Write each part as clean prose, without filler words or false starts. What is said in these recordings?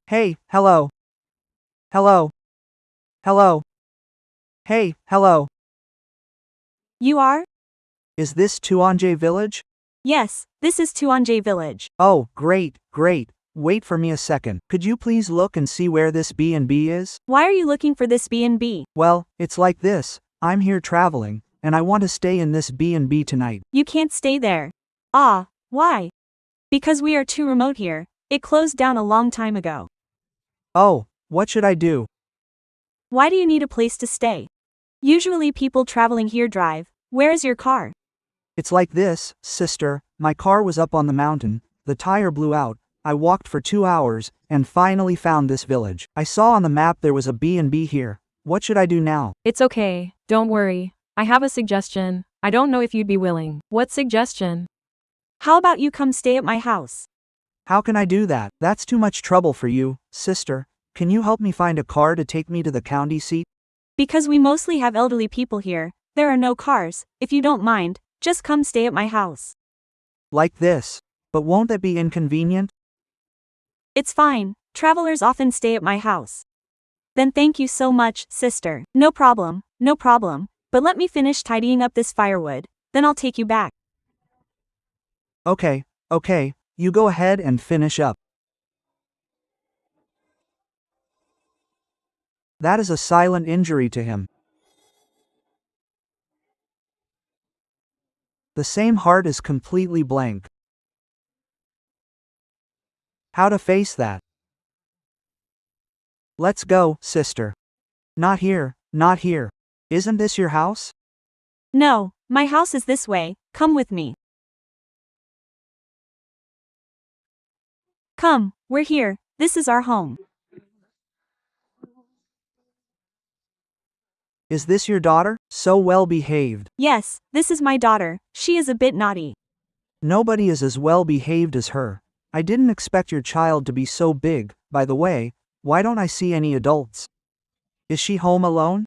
Hey, hello. Hello. Hello. Hey, hello. You are? Is this Tuanje Village? Yes, this is Tuanje Village. Oh, great, great. Wait for me a second. Could you please look and see where this B&B is? Why are you looking for this B&B? Well, it's like this. I'm here traveling, and I want to stay in this B&B tonight. You can't stay there. Ah, why? Because we are too remote here. It closed down a long time ago. Oh, what should I do? Why do you need a place to stay? Usually people traveling here drive. Where is your car? It's like this, sister. My car was up on the mountain, the tire blew out, I walked for 2 hours, and finally found this village. I saw on the map there was a B&B here. What should I do now? It's okay, don't worry. I have a suggestion. I don't know if you'd be willing. What suggestion? How about you come stay at my house? How can I do that? That's too much trouble for you, sister. Can you help me find a car to take me to the county seat? Because we mostly have elderly people here, there are no cars. If you don't mind, just come stay at my house. Like this. But won't that be inconvenient? It's fine. Travelers often stay at my house. Then thank you so much, sister. No problem, no problem. But let me finish tidying up this firewood, then I'll take you back. Okay, okay, you go ahead and finish up. That is a silent injury to him. The same heart is completely blank. How to face that? Let's go, sister. Not here, not here. Isn't this your house? No, my house is this way, come with me. Come, we're here, this is our home. Is this your daughter? So well behaved. Yes, this is my daughter, she is a bit naughty. Nobody is as well behaved as her. I didn't expect your child to be so big. By the way, why don't I see any adults? Is she home alone?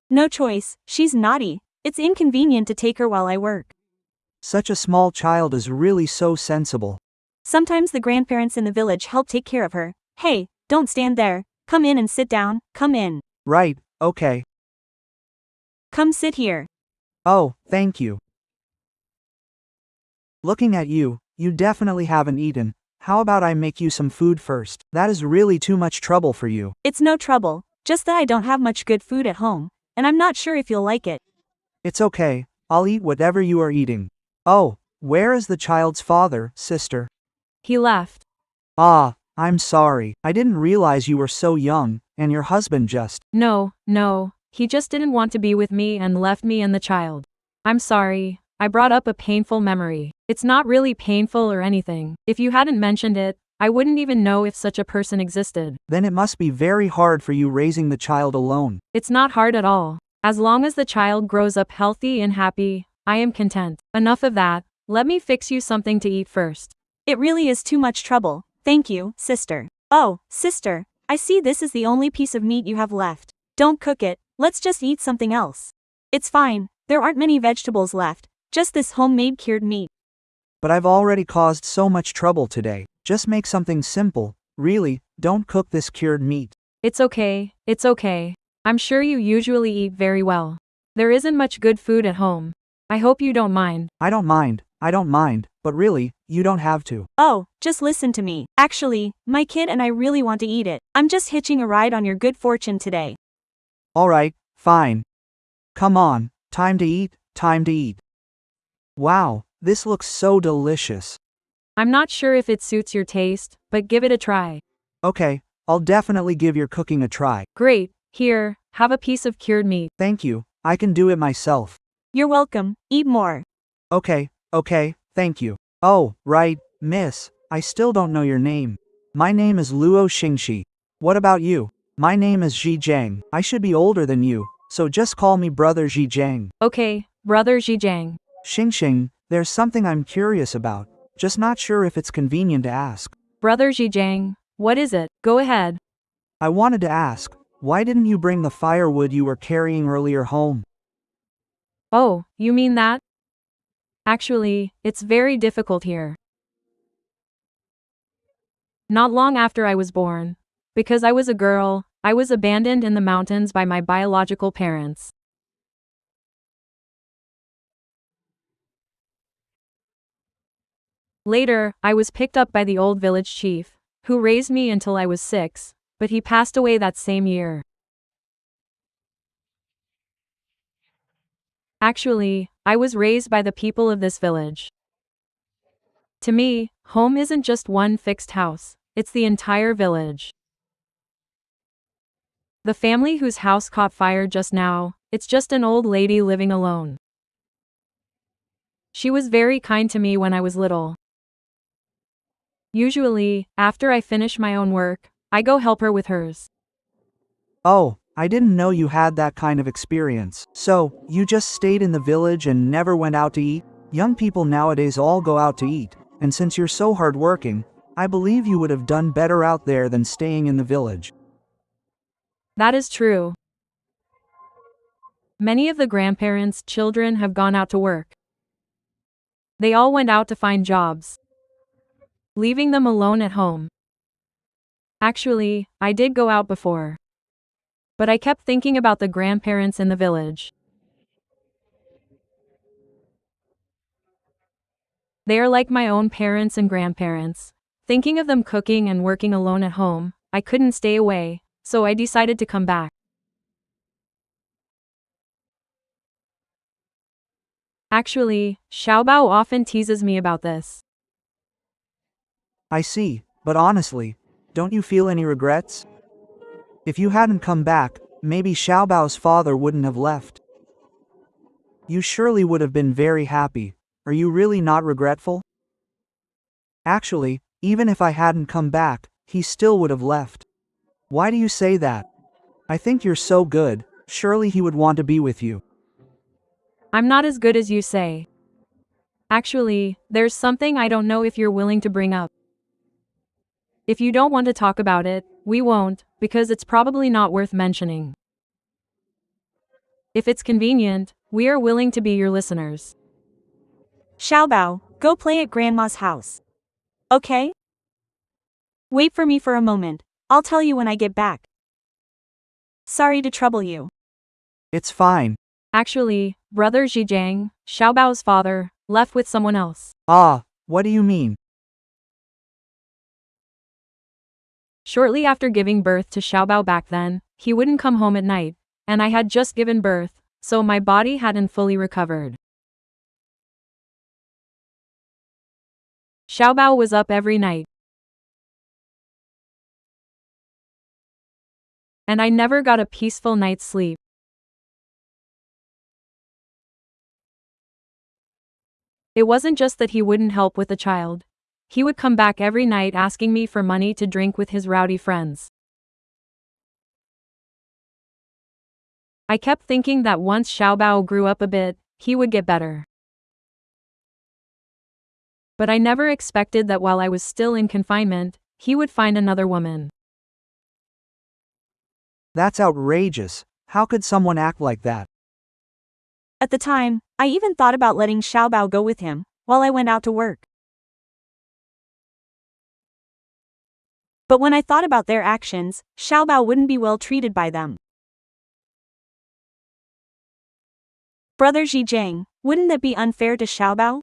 No choice, she's naughty. It's inconvenient to take her while I work. Such a small child is really so sensible. Sometimes the grandparents in the village help take care of her. Hey, don't stand there. Come in and sit down, come in. Right, okay. Come sit here. Oh, thank you. Looking at you, you definitely haven't eaten. How about I make you some food first? That is really too much trouble for you. It's no trouble, just that I don't have much good food at home, and I'm not sure if you'll like it. It's okay, I'll eat whatever you are eating. Oh, where is the child's father, sister? He left. Ah, I'm sorry. I didn't realize you were so young, and your husband just… No, he just didn't want to be with me and left me and the child. I'm sorry, I brought up a painful memory. It's not really painful or anything. If you hadn't mentioned it, I wouldn't even know if such a person existed. Then it must be very hard for you raising the child alone. It's not hard at all. As long as the child grows up healthy and happy, I am content. Enough of that, let me fix you something to eat first. It really is too much trouble, thank you, sister. Oh, sister, I see this is the only piece of meat you have left. Don't cook it, let's just eat something else. It's fine, there aren't many vegetables left, just this homemade cured meat. But I've already caused so much trouble today. Just make something simple. Really, don't cook this cured meat. It's okay. I'm sure you usually eat very well. There isn't much good food at home. I hope you don't mind. I don't mind, but really, you don't have to. Oh, just listen to me. Actually, my kid and I really want to eat it. I'm just hitching a ride on your good fortune today. Alright, fine. Come on, time to eat, time to eat. Wow, this looks so delicious. I'm not sure if it suits your taste, but give it a try. Okay, I'll definitely give your cooking a try. Great, here, have a piece of cured meat. Thank you, I can do it myself. You're welcome, eat more. Okay, thank you. Oh, right, miss, I still don't know your name. My name is Luo Xingxi. What about you? My name is Ji Jiang. I should be older than you, so just call me Brother Ji Jiang. Okay, Brother Zhijiang. Xingxing, there's something I'm curious about. Just not sure if it's convenient to ask. Brother Zhijiang, what is it? Go ahead. I wanted to ask, why didn't you bring the firewood you were carrying earlier home? Oh, you mean that? Actually, it's very difficult here. Not long after I was born, Because I was a girl, I was abandoned in the mountains by my biological parents. Later, I was picked up by the old village chief, who raised me until I was 6, but he passed away that same year. Actually, I was raised by the people of this village. To me, home isn't just one fixed house, it's the entire village. The family whose house caught fire just now, it's just an old lady living alone. She was very kind to me when I was little. Usually, after I finish my own work, I go help her with hers. Oh, I didn't know you had that kind of experience. So, you just stayed in the village and never went out to eat? Young people nowadays all go out to eat, and since you're so hardworking, I believe you would have done better out there than staying in the village. That is true. Many of the grandparents' children have gone out to work. They all went out to find jobs, leaving them alone at home. Actually, I did go out before. But I kept thinking about the grandparents in the village. They are like my own parents and grandparents. Thinking of them cooking and working alone at home, I couldn't stay away, so I decided to come back. Actually, Xiaobao often teases me about this. I see, but honestly, don't you feel any regrets? If you hadn't come back, maybe Xiaobao's father wouldn't have left. You surely would have been very happy. Are you really not regretful? Actually, even if I hadn't come back, he still would have left. Why do you say that? I think you're so good, surely he would want to be with you. I'm not as good as you say. Actually, there's something I don't know if you're willing to bring up. If you don't want to talk about it, we won't, because it's probably not worth mentioning. If it's convenient, we are willing to be your listeners. Xiaobao, go play at Grandma's house. Okay? Wait for me for a moment, I'll tell you when I get back. Sorry to trouble you. It's fine. Actually, Brother Zhijiang, Xiaobao's father, left with someone else. Ah, what do you mean? Shortly after giving birth to Xiaobao back then, he wouldn't come home at night, and I had just given birth, so my body hadn't fully recovered. Xiaobao was up every night. And I never got a peaceful night's sleep. It wasn't just that he wouldn't help with the child. He would come back every night asking me for money to drink with his rowdy friends. I kept thinking that once Xiaobao grew up a bit, he would get better. But I never expected that while I was still in confinement, he would find another woman. That's outrageous. How could someone act like that? At the time, I even thought about letting Xiaobao go with him, while I went out to work. But when I thought about their actions, Xiaobao wouldn't be well treated by them. Brother Zhijiang, wouldn't that be unfair to Xiaobao?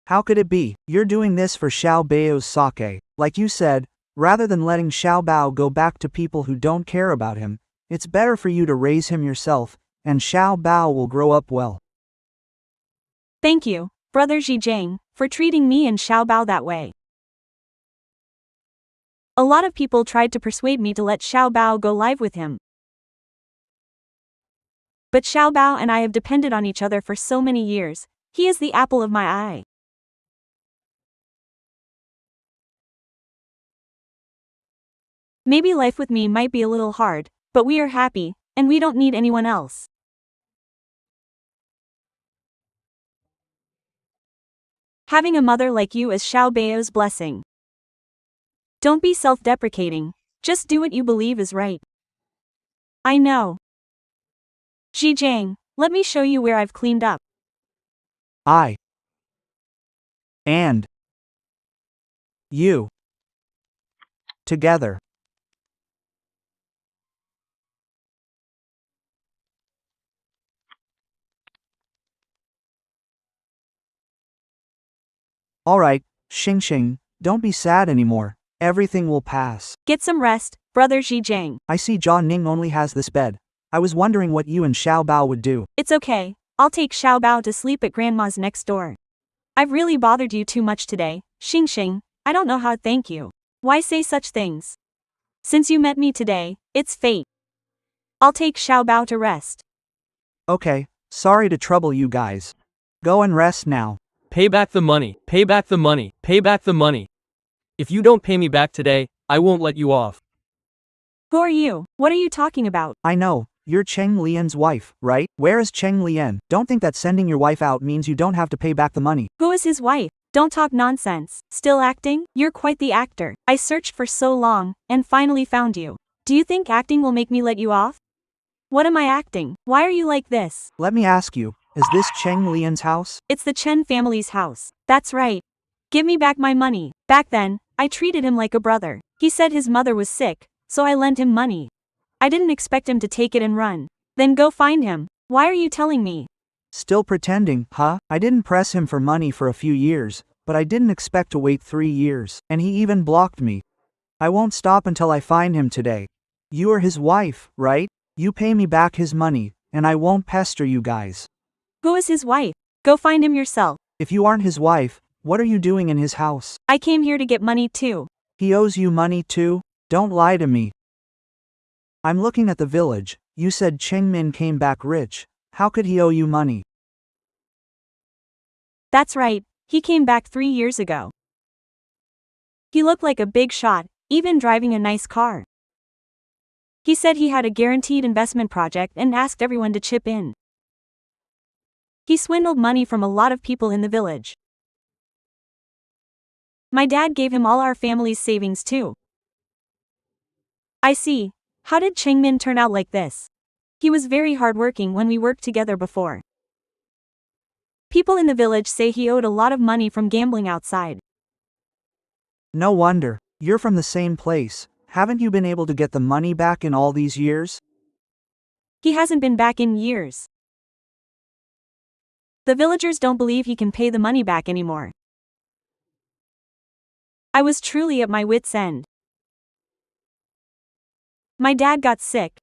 How could it be? You're doing this for Xiao Bao's sake. Like you said, rather than letting Xiao Bao go back to people who don't care about him, it's better for you to raise him yourself, and Xiao Bao will grow up well. Thank you, Brother Zhijiang, for treating me and Xiaobao that way. A lot of people tried to persuade me to let Xiaobao go live with him. But Xiaobao and I have depended on each other for so many years. He is the apple of my eye. Maybe life with me might be a little hard, but we are happy, and we don't need anyone else. Having a mother like you is Xiao Bao's blessing. Don't be self-deprecating, just do what you believe is right. I know. Zhijiang, let me show you where I've cleaned up. And you. Together. Alright, Xing Xing, don't be sad anymore. Everything will pass. Get some rest, brother Zhijiang. I see Jia Ning only has this bed. I was wondering what you and Xiao Bao would do. It's okay, I'll take Xiao Bao to sleep at Grandma's next door. I've really bothered you too much today, Xing Xing, I don't know how to thank you. Why say such things? Since you met me today, it's fate. I'll take Xiao Bao to rest. Okay, sorry to trouble you guys. Go and rest now. Pay back the money, pay back the money, pay back the money. If you don't pay me back today, I won't let you off. Who are you? What are you talking about? I know, you're Cheng Lian's wife, right? Where is Cheng Lian? Don't think that sending your wife out means you don't have to pay back the money. Who is his wife? Don't talk nonsense. Still acting? You're quite the actor. I searched for so long, and finally found you. Do you think acting will make me let you off? What am I acting? Why are you like this? Let me ask you, is this Cheng Lian's house? It's the Chen family's house. That's right. Give me back my money. Back then, I treated him like a brother. He said his mother was sick, so I lent him money. I didn't expect him to take it and run. Then go find him. Why are you telling me? Still pretending, huh? I didn't press him for money for a few years, but I didn't expect to wait 3 years, and he even blocked me. I won't stop until I find him today. You are his wife, right? You pay me back his money, and I won't pester you guys. Who is his wife? Go find him yourself. If you aren't his wife, what are you doing in his house? I came here to get money too. He owes you money too? Don't lie to me. I'm looking at the village. You said Cheng Min came back rich. How could he owe you money? That's right, he came back 3 years ago. He looked like a big shot, even driving a nice car. He said he had a guaranteed investment project and asked everyone to chip in. He swindled money from a lot of people in the village. My dad gave him all our family's savings too. I see. How did Cheng Min turn out like this? He was very hardworking when we worked together before. People in the village say he owed a lot of money from gambling outside. No wonder. You're from the same place. Haven't you been able to get the money back in all these years? He hasn't been back in years. The villagers don't believe he can pay the money back anymore. I was truly at my wit's end. My dad got sick.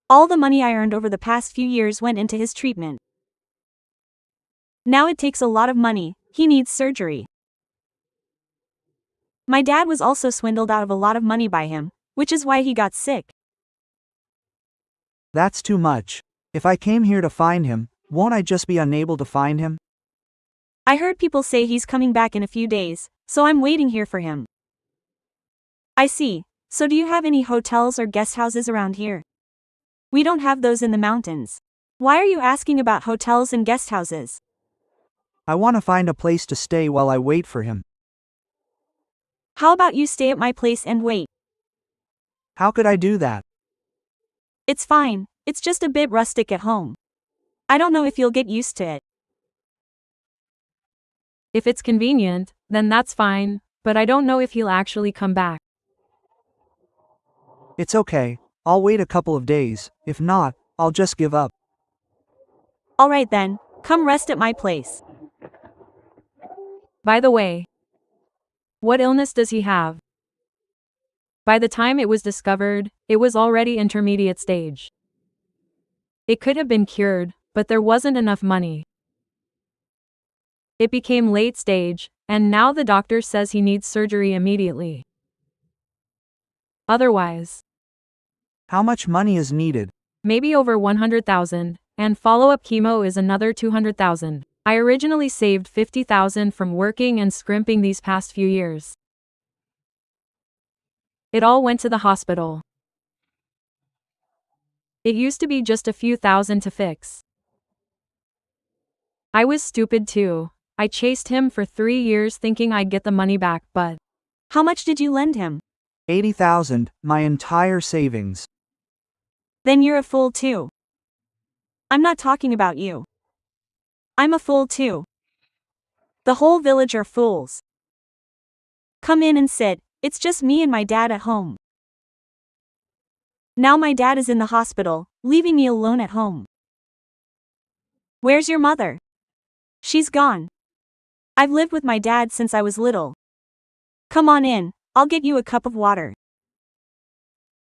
All the money I earned over the past few years went into his treatment. Now it takes a lot of money, he needs surgery. My dad was also swindled out of a lot of money by him, which is why he got sick. That's too much. If I came here to find him, won't I just be unable to find him? I heard people say he's coming back in a few days, so I'm waiting here for him. I see. So do you have any hotels or guest houses around here? We don't have those in the mountains. Why are you asking about hotels and guest houses? I want to find a place to stay while I wait for him. How about you stay at my place and wait? How could I do that? It's fine, it's just a bit rustic at home. I don't know if you'll get used to it. If it's convenient, then that's fine, but I don't know if he'll actually come back. It's okay. I'll wait a couple of days. If not, I'll just give up. Alright then, come rest at my place. By the way, what illness does he have? By the time it was discovered, it was already intermediate stage. It could have been cured, but there wasn't enough money. It became late stage, and now the doctor says he needs surgery immediately. Otherwise, How much money is needed? maybe over 100,000, and follow-up chemo is another 200,000. I originally saved 50,000 from working and scrimping these past few years. It all went to the hospital. It used to be just a few thousand to fix. I was stupid too. I chased him for 3 years thinking I'd get the money back, but How much did you lend him? 80,000, my entire savings. Then you're a fool too. I'm not talking about you. I'm a fool too. The whole village are fools. Come in and sit, It's just me and my dad at home. Now my dad is in the hospital, leaving me alone at home. Where's your mother? She's gone. I've lived with my dad since I was little. Come on in, I'll get you a cup of water.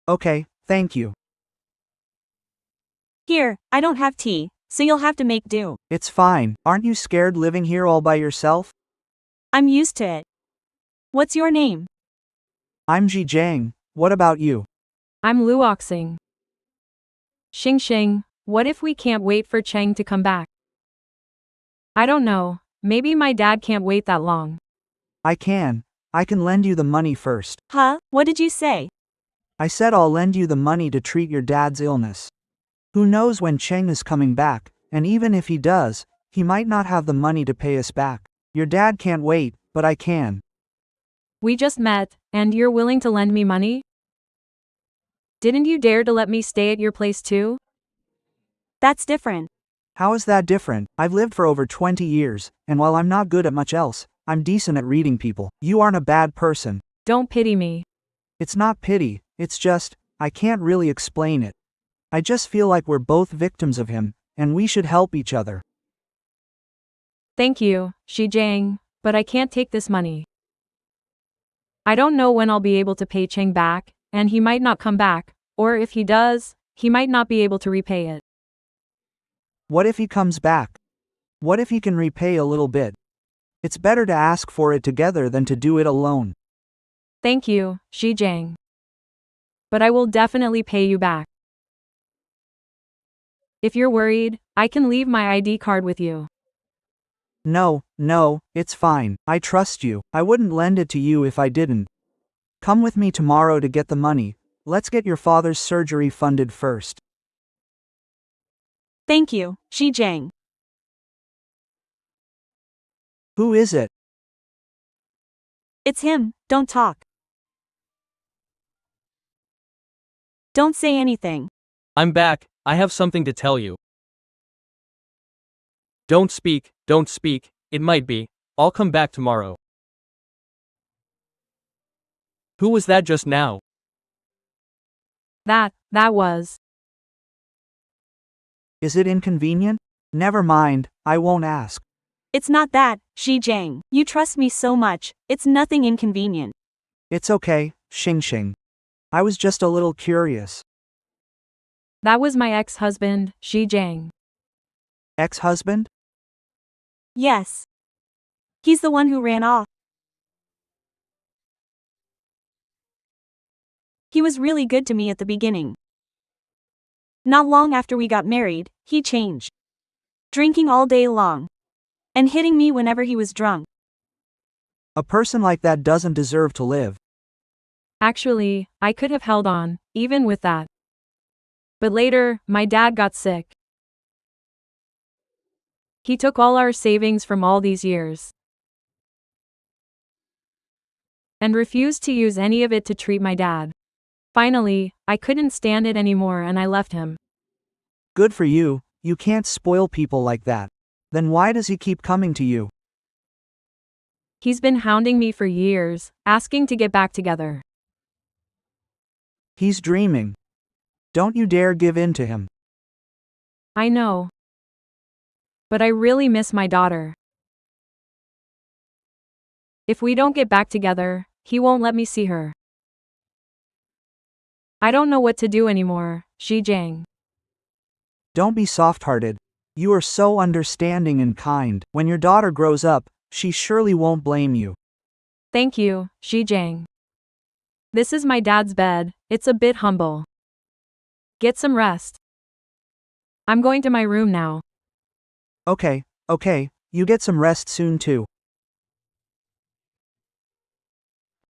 Okay, thank you. Here, I don't have tea, so you'll have to make do. It's fine. Aren't you scared living here all by yourself? I'm used to it. What's your name? I'm Ji Jiang. What about you? I'm Luoxing. Xing Xing, what if we can't wait for Cheng to come back? I don't know, maybe my dad can't wait that long. I can. I can lend you the money first. Huh? What did you say? I said I'll lend you the money to treat your dad's illness. Who knows when Cheng is coming back, and even if he does, he might not have the money to pay us back. Your dad can't wait, but I can. We just met, and you're willing to lend me money? Didn't you dare to let me stay at your place too? That's different. How is that different? I've lived for over 20 years, and while I'm not good at much else, I'm decent at reading people. You aren't a bad person. Don't pity me. It's not pity, it's just, I can't really explain it. I just feel like we're both victims of him, and we should help each other. Thank you, Xi Jiang, but I can't take this money. I don't know when I'll be able to pay Cheng back, and he might not come back, or if he does, he might not be able to repay it. What if he comes back? What if he can repay a little bit? It's better to ask for it together than to do it alone. Thank you, Xi Jiang. But I will definitely pay you back. If you're worried, I can leave my ID card with you. No, it's fine. I trust you. I wouldn't lend it to you if I didn't. Come with me tomorrow to get the money. Let's get your father's surgery funded first. Thank you, Xi Jiang. Who is it? It's him, don't talk. Don't say anything. I'm back, I have something to tell you. Don't speak, it might be. I'll come back tomorrow. Who was that just now? That was. Is it inconvenient? Never mind, I won't ask. It's not that, Xi Jiang. You trust me so much, it's nothing inconvenient. It's okay, Xing Xing. I was just a little curious. That was my ex-husband, Xi Jiang. Ex-husband? Yes. He's the one who ran off. He was really good to me at the beginning. Not long after we got married, he changed. Drinking all day long. And hitting me whenever he was drunk. A person like that doesn't deserve to live. Actually, I could have held on, even with that. But later, my dad got sick. He took all our savings from all these years. And refused to use any of it to treat my dad. Finally, I couldn't stand it anymore and I left him. Good for you, you can't spoil people like that. Then why does he keep coming to you? He's been hounding me for years, asking to get back together. He's dreaming. Don't you dare give in to him. I know. But I really miss my daughter. If we don't get back together, he won't let me see her. I don't know what to do anymore, Xi Jiang. Don't be soft-hearted. You are so understanding and kind. When your daughter grows up, she surely won't blame you. Thank you, Xi Jiang. This is my dad's bed, it's a bit humble. Get some rest. I'm going to my room now. Okay, you get some rest soon too.